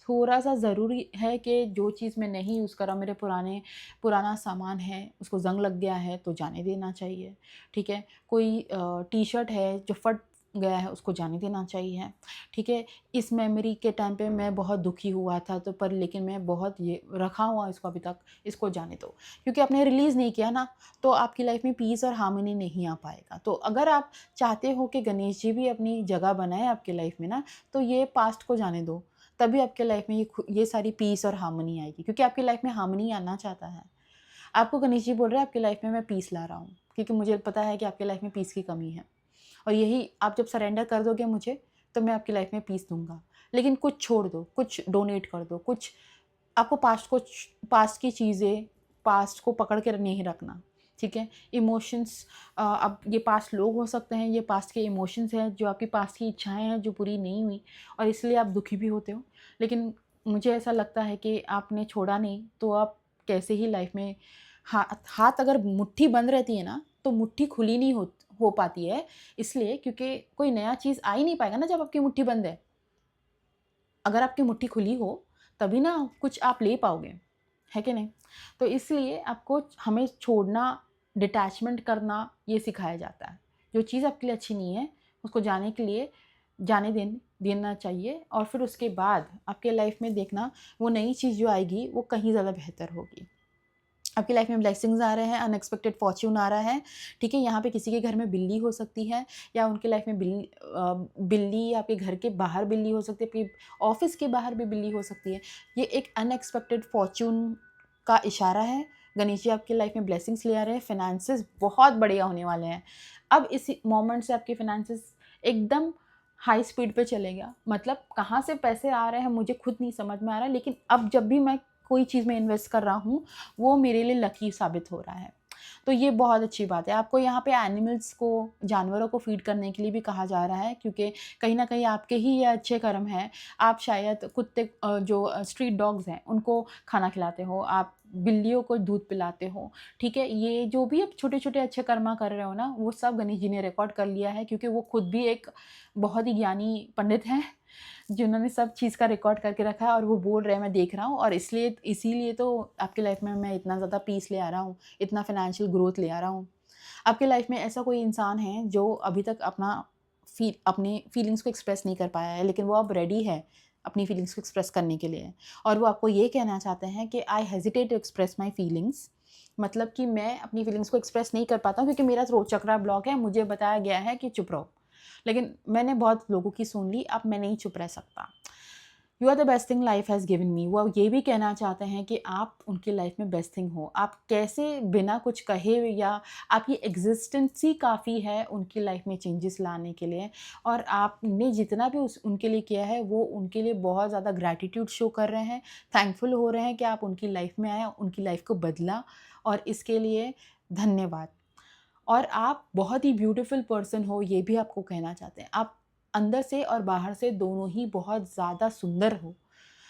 थोड़ा-सा ज़रूरी है कि जो चीज़ मैं नहीं यूज़ कर रहा, मेरे पुराना सामान है, उसको ज़ंग लग गया है तो जाने देना चाहिए, ठीक है? कोई टी-शर्ट है जो फट गया है, उसको जाने देना चाहिए, ठीक है? इस मेमोरी के टाइम पे मैं बहुत दुखी हुआ था, तो पर लेकिन मैं बहुत ये रखा हुआ इसको अभी तक, इसको जाने दो। क्योंकि आपने रिलीज़ नहीं किया ना, तो आपकी लाइफ में पीस और हार्मनी नहीं आ पाएगा। तो अगर आप चाहते हो कि गणेश जी भी अपनी जगह बनाएँ आपकी लाइफ में ना, तो ये पास्ट को जाने दो। तभी आपके लाइफ में ये सारी पीस और हार्मनी आएगी, क्योंकि आपकी लाइफ में हार्मनी आना चाहता है। आपको गणेश जी बोल रहे हैं आपकी लाइफ में मैं पीस ला रहा हूँ, क्योंकि मुझे पता है कि आपकी लाइफ में पीस की कमी है। और यही आप जब सरेंडर कर दोगे मुझे, तो मैं आपकी लाइफ में पीस दूँगा। लेकिन कुछ छोड़ दो, कुछ डोनेट कर दो, कुछ आपको पास्ट की चीज़ें, पास्ट को पकड़ के नहीं रखना, ठीक है? इमोशंस, अब ये पास्ट लोग हो सकते हैं, ये पास्ट के इमोशंस हैं, जो आपकी पास्ट की इच्छाएँ हैं, जो पूरी नहीं हुई और इसलिए आप दुखी भी होते हो। लेकिन मुझे ऐसा लगता है कि आपने छोड़ा नहीं, तो आप कैसे ही लाइफ में हाथ हाथ अगर मुट्ठी बंद रहती है ना, तो मुट्ठी खुली नहीं हो पाती है, इसलिए क्योंकि कोई नया चीज़ आ ही नहीं पाएगा ना जब आपकी मुट्ठी बंद है। अगर आपकी मुट्ठी खुली हो, तभी ना कुछ आप ले पाओगे, है कि नहीं? तो इसलिए आपको हमें छोड़ना, डिटैचमेंट करना ये सिखाया जाता है। जो चीज़ आपके लिए अच्छी नहीं है, उसको जाने के लिए जाने देना चाहिए और फिर उसके बाद आपके लाइफ में देखना वो नई चीज़ जो आएगी, वो कहीं ज़्यादा बेहतर होगी। आपकी लाइफ में ब्लेसिंग्स आ रहे हैं, अनएक्सपेक्टेड फॉर्च्यून आ रहा है, ठीक है? यहाँ पे किसी के घर में बिल्ली हो सकती है या उनकी लाइफ में बिल्ली आपके घर के बाहर बिल्ली हो सकती है, आपके ऑफ़िस के बाहर भी बिल्ली हो सकती है। ये एक अनएक्सपेक्टेड फॉर्च्यून का इशारा है। गणेश जी आपकी लाइफ में ब्लेसिंग्स ले आ रहे हैं, फाइनेंसेस बहुत बढ़िया होने वाले हैं। अब इस मोमेंट से आपके फाइनेंसेस एकदम हाई स्पीड पे चलेगा। मतलब कहाँ से पैसे आ रहे हैं मुझे खुद नहीं समझ में आ रहा है, लेकिन अब जब भी मैं कोई चीज़ में इन्वेस्ट कर रहा हूँ, वो मेरे लिए लकी साबित हो रहा है। तो ये बहुत अच्छी बात है। आपको यहाँ पे एनिमल्स को, जानवरों को फ़ीड करने के लिए भी कहा जा रहा है, क्योंकि कहीं न कहीं आपके ही ये अच्छे कर्म हैं। आप शायद कुत्ते, जो स्ट्रीट डॉग्स हैं, उनको खाना खिलाते हो, आप बिल्लियों को दूध पिलाते हो, ठीक है? ये जो भी आप छोटे-छोटे अच्छे कर्मा कर रहे हो ना, वो सब गणेश जी ने रिकॉर्ड कर लिया है, क्योंकि वो खुद भी एक बहुत ही ज्ञानी पंडित हैं। जिन्होंने सब चीज़ का रिकॉर्ड करके रखा है और वो बोल रहे हैं, मैं देख रहा हूँ, और इसीलिए तो आपकी लाइफ में मैं इतना ज़्यादा पीस ले आ रहा हूँ, इतना फाइनेंशियल ग्रोथ ले आ रहा हूँ। आपकी लाइफ में ऐसा कोई इंसान है जो अभी तक अपनी फीलिंग्स को एक्सप्रेस नहीं कर पाया है, लेकिन वो अब रेडी है अपनी फीलिंग्स को एक्सप्रेस करने के लिए, और वो आपको ये कहना चाहते हैं कि I hesitate to express my feelings. मतलब कि मैं अपनी फीलिंग्स को एक्सप्रेस नहीं कर पाता हूँ, क्योंकि मेरा थ्रोट चक्रा ब्लॉक है, मुझे बताया गया है कि चुप रहो। लेकिन मैंने बहुत लोगों की सुन ली, अब मैं नहीं चुप रह सकता। You are the best thing life has given me. वो ये भी कहना चाहते हैं कि आप उनकी लाइफ में बेस्ट थिंग हो। आप कैसे बिना कुछ कहे, या आपकी एग्जिस्टेंस ही काफ़ी है उनकी लाइफ में चेंजेस लाने के लिए, और आपने जितना भी उनके लिए किया है, वो उनके लिए बहुत ज़्यादा ग्रैटिट्यूड शो कर रहे हैं, थैंकफुल हो रहे हैं कि आप उनकी लाइफ में आए, उनकी लाइफ को बदला, और इसके लिए धन्यवाद। और आप बहुत ही ब्यूटीफुल पर्सन हो, ये भी आपको कहना चाहते हैं। आप अंदर से और बाहर से दोनों ही बहुत ज़्यादा सुंदर हो।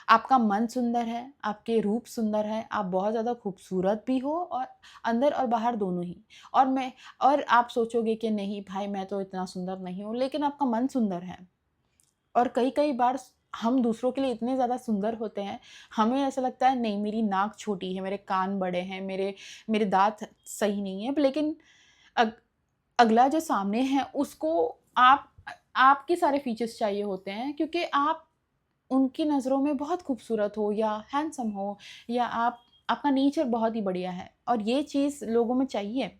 आपका मन सुंदर है, आपके रूप सुंदर है, आप बहुत ज़्यादा खूबसूरत भी हो, और अंदर और बाहर दोनों ही। और आप सोचोगे कि नहीं भाई, मैं तो इतना सुंदर नहीं हूँ, लेकिन आपका मन सुंदर है। और कई-कई बार हम दूसरों के लिए इतने ज़्यादा सुंदर होते हैं, हमें ऐसा लगता है नहीं, मेरी नाक छोटी है, मेरे कान बड़े हैं, मेरे मेरे दाँत सही नहीं है, लेकिन अग अगला जो सामने है उसको आप आपके सारे फीचर्स चाहिए होते हैं, क्योंकि आप उनकी नज़रों में बहुत खूबसूरत हो, या हैंडसम हो, या आपका नेचर बहुत ही बढ़िया है, और ये चीज़ लोगों में चाहिए।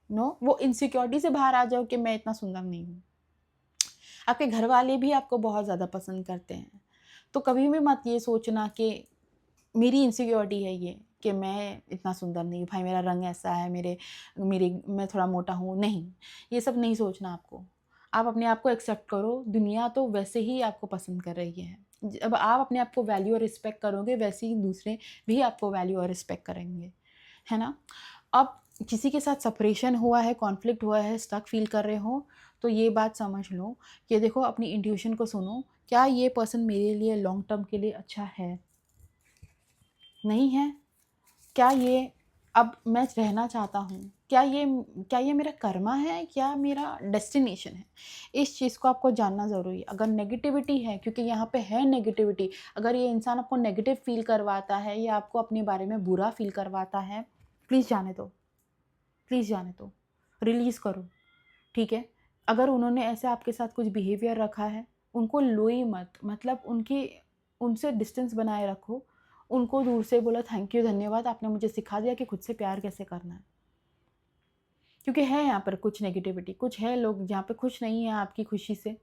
वो इनसिक्योरिटी से बाहर आ जाओ कि मैं इतना सुंदर नहीं हूँ। आपके घर वाले भी आपको बहुत ज़्यादा पसंद करते हैं। तो कभी भी मत ये सोचना कि मेरी इनसिक्योरिटी है ये, कि मैं इतना सुंदर नहीं हूँ, भाई मेरा रंग ऐसा है, मैं थोड़ा मोटा हूँ, नहीं। ये सब नहीं सोचना आपको। आप अपने आप को एक्सेप्ट करो, दुनिया तो वैसे ही आपको पसंद कर रही है। जब आप अपने आप को वैल्यू और रिस्पेक्ट करोगे, वैसे ही दूसरे भी आपको वैल्यू और रिस्पेक्ट करेंगे, है ना? अब किसी के साथ सेपरेशन हुआ है, कॉन्फ्लिक्ट हुआ है, स्टक फ़ील कर रहे हो, तो ये बात समझ लो कि देखो, अपनी इंट्यूशन को सुनो, क्या ये पर्सन मेरे लिए लॉन्ग टर्म के लिए अच्छा है? नहीं है? क्या ये अब मैं रहना चाहता हूँ, क्या ये मेरा कर्मा है, क्या मेरा डेस्टिनेशन है? इस चीज़ को आपको जानना ज़रूरी है। अगर नेगेटिविटी है, क्योंकि यहाँ पे है नेगेटिविटी, अगर ये इंसान आपको नेगेटिव फ़ील करवाता है या आपको अपने बारे में बुरा फ़ील करवाता है, प्लीज़ जाने दो, प्लीज़ जाने दो, रिलीज़ करो, ठीक है? अगर उन्होंने ऐसे आपके साथ कुछ बिहेवियर रखा है, उनको लो ही मत, मतलब उनसे डिस्टेंस बनाए रखो। उनको दूर से बोलो थैंक यू, धन्यवाद, आपने मुझे सिखा दिया कि खुद से प्यार कैसे करना है। क्योंकि है यहाँ पर कुछ नेगेटिविटी, कुछ है लोग जहाँ पे खुश नहीं है आपकी खुशी से,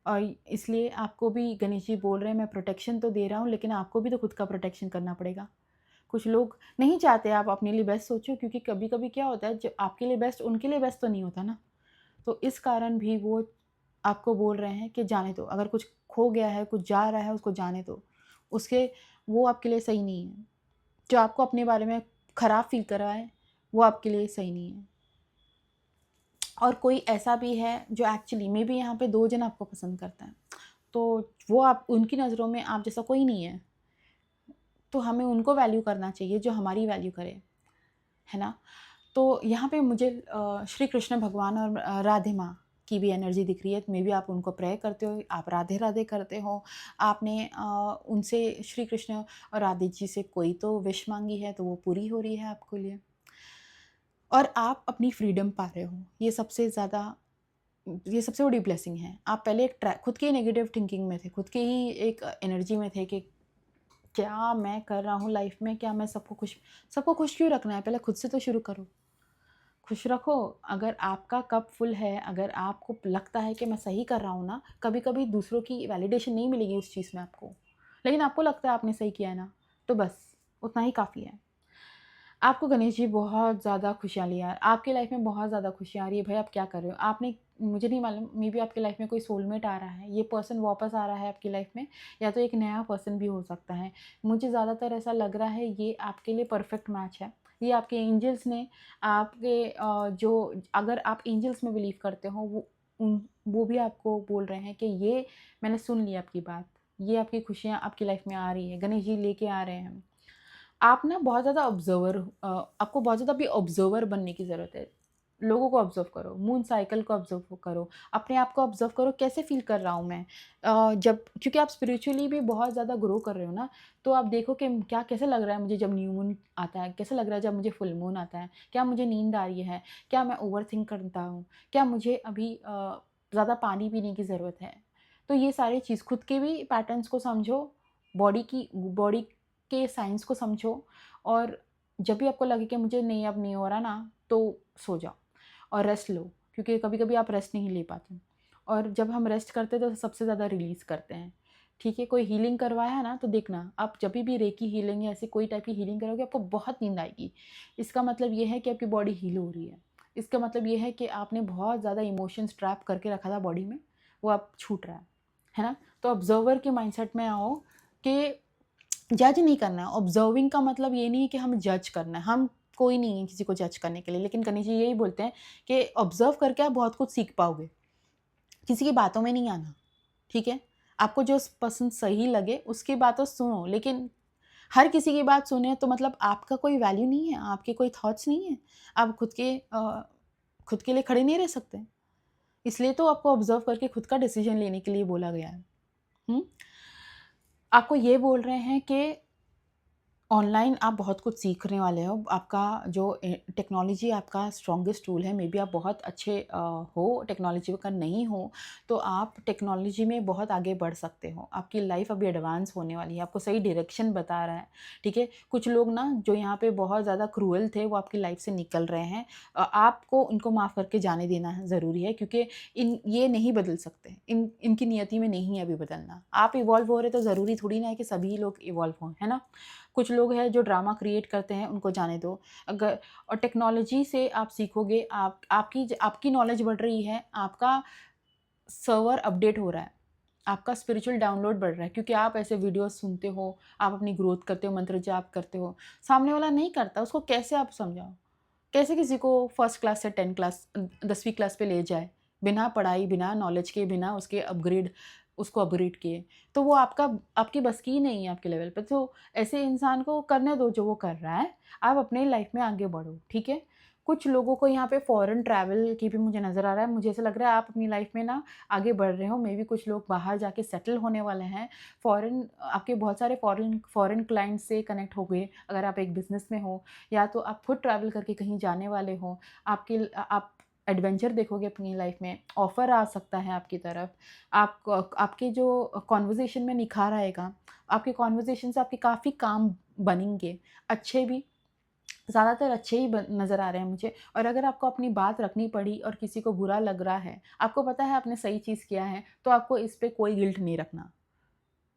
और इसलिए आपको भी गणेश जी बोल रहे हैं, मैं प्रोटेक्शन तो दे रहा हूँ, लेकिन आपको भी तो खुद का प्रोटेक्शन करना पड़ेगा। कुछ लोग नहीं चाहते आप अपने लिए बेस्ट सोचो, क्योंकि कभी-कभी क्या होता है, जो आपके लिए बेस्ट, उनके लिए बेस्ट तो नहीं होता ना। तो इस कारण भी वो आपको बोल रहे हैं कि जाने दो, अगर कुछ खो गया है, कुछ जा रहा है, उसको जाने दो। उसके वो आपके लिए सही नहीं है। जो आपको अपने बारे में खराब फ़ील कराए, वो आपके लिए सही नहीं है। और कोई ऐसा भी है जो एक्चुअली में भी यहाँ पे 2 जन आपको पसंद करते हैं, तो वो आप उनकी नज़रों में आप जैसा कोई नहीं है। तो हमें उनको वैल्यू करना चाहिए जो हमारी वैल्यू करे, है ना? तो यहाँ पे मुझे श्री कृष्ण भगवान और राधे माँ की भी एनर्जी दिख रही है। मेबी आप उनको प्रे करते हो, आप राधे-राधे करते हो, आपने उनसे श्री कृष्ण और राधे जी से कोई तो विश माँगी है, तो वो पूरी हो रही है आपके लिए। और आप अपनी फ्रीडम पा रहे हो, ये सबसे बड़ी ब्लेसिंग है। आप पहले एक खुद की नेगेटिव थिंकिंग में थे, खुद की ही एक एनर्जी में थे कि क्या मैं कर रहा हूँ लाइफ़ में, क्या मैं सबको खुश क्यों रखना है? पहले खुद से तो शुरू करो। खुश रखो। अगर आपका कप फुल है, अगर आपको लगता है कि मैं सही कर रहा हूँ ना, कभी-कभी दूसरों की वैलिडेशन नहीं मिलेगी उस चीज़ में आपको, लेकिन आपको लगता है आपने सही किया है ना, तो बस उतना ही काफ़ी है। आपको गणेश जी बहुत ज़्यादा खुशियाँ ले आ आपकी लाइफ़ में बहुत ज़्यादा खुशियाँ आ रही है, भाई आप क्या कर रहे हो? आपने मुझे नहीं मालूम, मेबी आपकी लाइफ़ में कोई सोलमेट आ रहा है, ये पर्सन वापस आ रहा है आपकी लाइफ़ में, या तो एक नया पर्सन भी हो सकता है। मुझे ज़्यादातर ऐसा लग रहा है ये आपके लिए परफेक्ट मैच है। ये आपके एंजल्स ने आपके जो अगर आप एंजल्स में बिलीव करते हो, वो भी आपको बोल रहे हैं कि ये मैंने सुन ली आपकी बात, ये आपकी खुशियाँ आपकी लाइफ़ में आ रही है, गणेश जी लेके आ रहे हैं। आप ना बहुत ज़्यादा आपको बहुत ज़्यादा अभी ऑब्ज़र्वर बनने की ज़रूरत है। लोगों को ऑब्ज़र्व करो, मून साइकिल को ऑब्ज़र्व करो, अपने आप को ऑब्ज़र्व करो कैसे फ़ील कर रहा हूँ मैं। जब क्योंकि आप स्पिरिचुअली भी बहुत ज़्यादा ग्रो कर रहे हो ना, तो आप देखो कि क्या कैसे लग रहा है मुझे जब न्यू मून आता है, कैसा लग रहा है जब मुझे फुल मून आता है, क्या मुझे नींद आ रही है, क्या मैं ओवरथिंक करता हूँ, क्या मुझे अभी ज़्यादा पानी पीने की ज़रूरत है। तो ये सारी चीज़ खुद के भी पैटर्न्स को समझो, बॉडी के साइंस को समझो, और जब भी आपको लगे कि मुझे नहीं अब नहीं हो रहा ना, तो सो जाओ और रेस्ट लो, क्योंकि कभी-कभी आप रेस्ट नहीं ले पाते, और जब हम रेस्ट करते हैं तो सबसे ज़्यादा रिलीज़ करते हैं, ठीक है? कोई हीलिंग करवाया है ना, तो देखना आप जभी भी रेकी हीलिंग या ऐसी कोई टाइप की हीलिंग करोगे, आपको बहुत नींद आएगी। इसका मतलब ये है कि आपकी बॉडी हील हो रही है। इसका मतलब ये है कि आपने बहुत ज़्यादा इमोशंस ट्रैप करके रखा था बॉडी में, वो अब छूट रहा है ना? तो ऑब्ज़र्वर के माइंडसेट में आओ कि जज नहीं करना है। ऑब्ज़र्विंग का मतलब ये नहीं है कि हमें जज करना है, हम कोई नहीं है किसी को जज करने के लिए। लेकिन गणेश जी यही बोलते हैं कि ऑब्ज़र्व करके आप बहुत कुछ सीख पाओगे, किसी की बातों में नहीं आना, ठीक है? आपको जो पसंद सही लगे उसकी बातों सुनो, लेकिन हर किसी की बात सुने तो मतलब आपका कोई वैल्यू नहीं है, आपके कोई थॉट्स नहीं है, आप खुद के लिए खड़े नहीं रह सकते। इसलिए तो आपको ऑब्ज़र्व करके खुद का डिसीज़न लेने के लिए बोला गया है। हुँ? आपको ये बोल रहे हैं कि ऑनलाइन आप बहुत कुछ सीखने वाले हो। आपका जो टेक्नोलॉजी आपका स्ट्रॉन्गेस्ट टूल है, मेबी आप बहुत अच्छे हो, टेक्नोलॉजी का नहीं हो, तो आप टेक्नोलॉजी में बहुत आगे बढ़ सकते हो। आपकी लाइफ़ अभी एडवांस होने वाली है, आपको सही डायरेक्शन बता रहा है, ठीक है? कुछ लोग ना जो यहाँ पे बहुत ज़्यादा क्रूअल थे, वो आपकी लाइफ़ से निकल रहे हैं। आपको उनको माफ़ करके जाने देना ज़रूरी है, क्योंकि ये नहीं बदल सकते। इनकी नियति में नहीं है अभी बदलना। आप इवॉल्व हो रहे तो ज़रूरी थोड़ी ना है कि सभी लोग इवॉल्व हों, है ना? कुछ लोग हैं जो ड्रामा क्रिएट करते हैं, उनको जाने दो। अगर और टेक्नोलॉजी से आप सीखोगे, आपकी नॉलेज बढ़ रही है, आपका सर्वर अपडेट हो रहा है, आपका स्पिरिचुअल डाउनलोड बढ़ रहा है, क्योंकि आप ऐसे वीडियोस सुनते हो, आप अपनी ग्रोथ करते हो, मंत्र जाप करते हो। सामने वाला नहीं करता, उसको कैसे आप समझाओ? कैसे किसी को फर्स्ट क्लास से 10 क्लास 10वीं क्लास पे ले जाए, बिना पढ़ाई, बिना नॉलेज के, बिना उसके अपग्रेड उसको अपग्रेड किए, तो वो आपकी बस की नहीं है आपके लेवल पे। तो ऐसे इंसान को करने दो जो वो कर रहा है, आप अपनी लाइफ में आगे बढ़ो, ठीक है? कुछ लोगों को यहाँ पे फॉरेन ट्रैवल की भी मुझे नज़र आ रहा है, मुझे ऐसा लग रहा है आप अपनी लाइफ में ना आगे बढ़ रहे हो, मे बी कुछ लोग बाहर जाके सेटल होने वाले हैं। फॉरेन आपके बहुत सारे फॉरेन क्लाइंट से कनेक्ट हो गए, अगर आप एक बिज़नेस में हो, या तो आप खुद ट्रैवल करके कहीं जाने वाले हो, आप एडवेंचर देखोगे अपनी लाइफ में, ऑफ़र आ सकता है आपकी तरफ, आपके जो कन्वर्सेशन में निखार आएगा, आपके कन्वर्सेशन से आपके काफ़ी काम बनेंगे, अच्छे भी, ज़्यादातर अच्छे ही नज़र आ रहे हैं मुझे। और अगर आपको अपनी बात रखनी पड़ी और किसी को बुरा लग रहा है, आपको पता है आपने सही चीज़ किया है, तो आपको इस पे कोई गिल्ट नहीं रखना,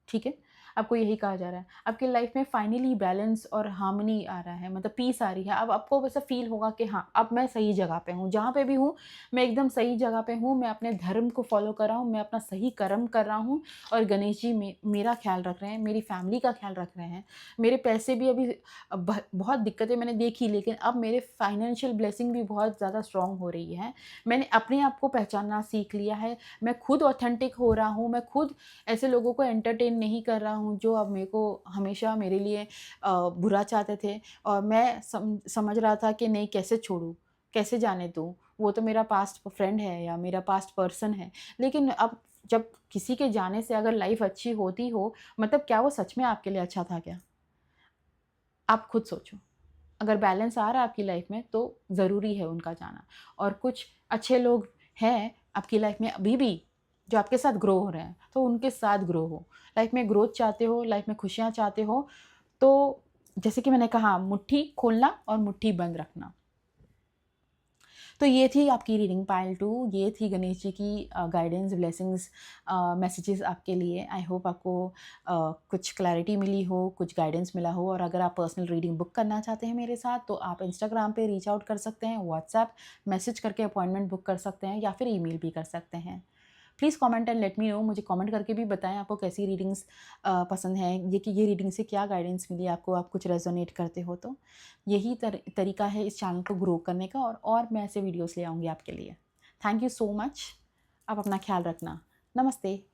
ठीक है? आपको यही कहा जा रहा है। आपकी लाइफ में फाइनली बैलेंस और हार्मनी आ रहा है, मतलब पीस आ रही है। अब आपको वैसा फ़ील होगा कि हाँ, अब मैं सही जगह पे हूँ। जहाँ पे भी हूँ, मैं एकदम सही जगह पे हूँ, मैं अपने धर्म को फ़ॉलो कर रहा हूँ, मैं अपना सही कर्म कर रहा हूँ और गणेश जी मेरा ख़्याल रख रहे हैं, मेरी फ़ैमिली का ख़्याल रख रहे हैं। मेरे पैसे भी अभी बहुत दिक्कतें मैंने देखी, लेकिन अब मेरे फाइनेंशियल ब्लेसिंग भी बहुत ज़्यादा स्ट्रॉन्ग हो रही है। मैंने अपने आप को पहचानना सीख लिया है। मैं खुद ऑथेंटिक हो रहा हूँ, मैं खुद ऐसे लोगों को एंटरटेन नहीं कर रहा हूँ जो अब मेरे को हमेशा मेरे लिए बुरा चाहते थे, और मैं समझ रहा था कि नहीं, कैसे छोड़ूँ, कैसे जाने दूँ, वो तो मेरा पास्ट फ्रेंड है या मेरा पास्ट पर्सन है। लेकिन अब जब किसी के जाने से अगर लाइफ अच्छी होती हो, मतलब क्या वो सच में आपके लिए अच्छा था क्या? आप खुद सोचो। अगर बैलेंस आ रहा है आपकी लाइफ में, तो ज़रूरी है उनका जाना। और कुछ अच्छे लोग हैं आपकी लाइफ में अभी भी, जो आपके साथ ग्रो हो रहे हैं, तो उनके साथ ग्रो हो। लाइफ में ग्रोथ चाहते हो, लाइफ में खुशियाँ चाहते हो, तो जैसे कि मैंने कहा, मुट्ठी खोलना और मुट्ठी बंद रखना। तो ये थी आपकी रीडिंग पाइल 2, ये थी गणेश जी की गाइडेंस, ब्लेसिंग्स, मैसेजेस आपके लिए। आई होप आपको कुछ क्लैरिटी मिली हो, कुछ गाइडेंस मिला हो। और अगर आप पर्सनल रीडिंग बुक करना चाहते हैं मेरे साथ, तो आप इंस्टाग्राम पे रीच आउट कर सकते हैं, व्हाट्सएप मैसेज करके अपॉइंटमेंट बुक कर सकते हैं, या फिर ईमेल भी कर सकते हैं। Please comment and let me know, मुझे कमेंट करके भी बताएं आपको कैसी रीडिंग्स पसंद हैं, ये कि ये रीडिंग से क्या गाइडेंस मिली आपको, आप कुछ रेजोनेट करते हो तो। यही तरीका है इस चैनल को ग्रो करने का, और मैं ऐसे वीडियोस ले आऊँगी आपके लिए। Thank you so much. आप अपना ख्याल रखना। नमस्ते।